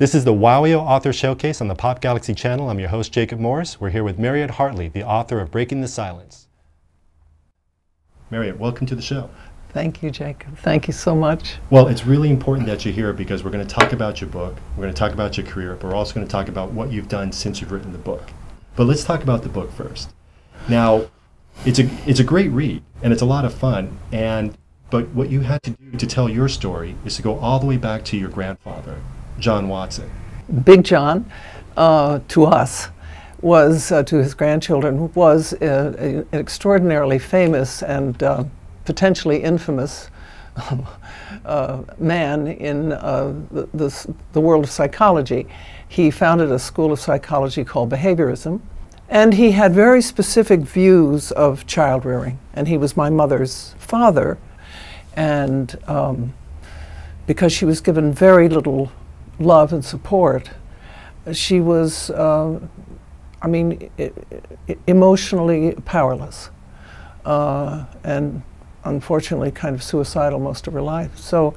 This is the WowIO Author Showcase on the PopGalaxy channel. I'm your host, Jacob Morris. We're here with Mariette Hartley, the author of Breaking the Silence. Mariette, welcome to the show. Thank you, Jacob. Thank you so much. Well, it's really important that you're here because we're going to talk about your book, we're going to talk about your career, but we're also going to talk about what you've done since you've written the book. But let's talk about the book first. Now, it's a great read, and it's a lot of fun, but what you had to do to tell your story is to go all the way back to your grandfather, John Watson. Big John, to us, was, to his grandchildren, was an extraordinarily famous and potentially infamous man in the world of psychology. He founded a school of psychology called behaviorism, and he had very specific views of child rearing. And he was my mother's father, and because she was given very little love and support, she was, emotionally powerless, and unfortunately kind of suicidal most of her life. So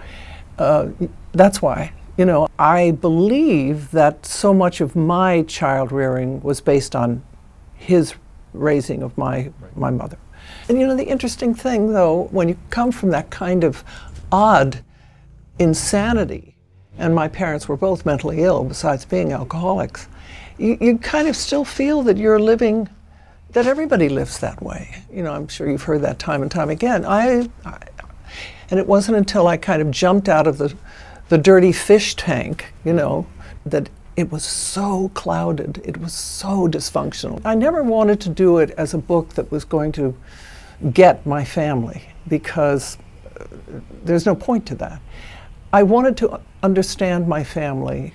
that's why, you know, I believe that so much of my child rearing was based on his raising of my mother. And you know, the interesting thing though, when you come from that kind of odd insanity, and my parents were both mentally ill besides being alcoholics, you kind of still feel that you're living, that everybody lives that way. You know, I'm sure you've heard that time and time again. And it wasn't until I kind of jumped out of the dirty fish tank, you know, that it was so clouded, it was so dysfunctional. I never wanted to do it as a book that was going to get my family, because there's no point to that. I wanted to understand my family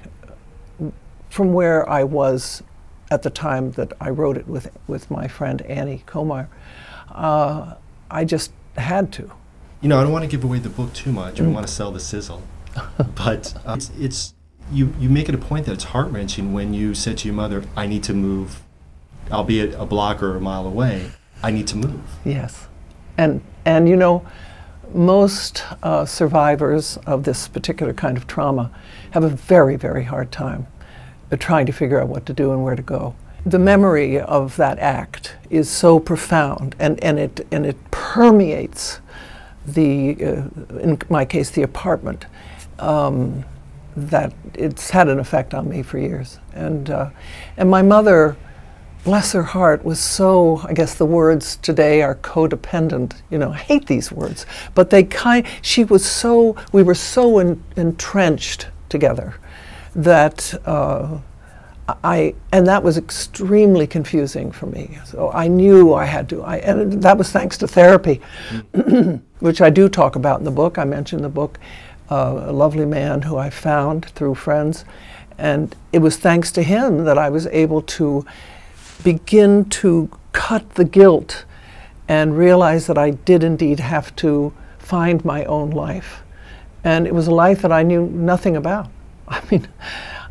from where I was at the time that I wrote it with my friend Annie Commire. I just had to. You know, I don't want to give away the book too much. I don't want to sell the sizzle. But you make it a point that it's heart-wrenching when you said to your mother, I need to move, albeit a block or a mile away, I need to move. Yes. And you know, most survivors of this particular kind of trauma have a very, very hard time trying to figure out what to do and where to go. The memory of that act is so profound, and it permeates in my case, the apartment, that it's had an effect on me for years. And my mother, bless her heart, was so, I guess the words today are codependent. You know, I hate these words, but we were so entrenched together that and that was extremely confusing for me. So I knew I had to, and that was thanks to therapy, which I do talk about in the book. I mentioned the book, a lovely man who I found through friends, and it was thanks to him that I was able to begin to cut the guilt and realize that I did indeed have to find my own life. And it was a life that I knew nothing about. I mean,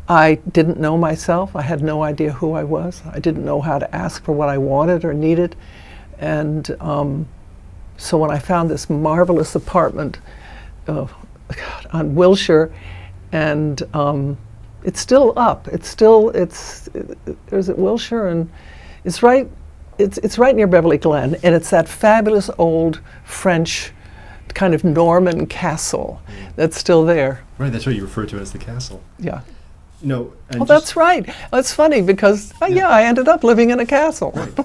I didn't know myself. I had no idea who I was. I didn't know how to ask for what I wanted or needed. And so when I found this marvelous apartment on Wilshire, and it's still up. There's at Wilshire, and it's right near Beverly Glen, and it's that fabulous old French kind of Norman castle that's still there. Right, that's what you refer to as the castle. Yeah. You know, oh, that's right. That's funny because, yeah, I ended up living in a castle. Right.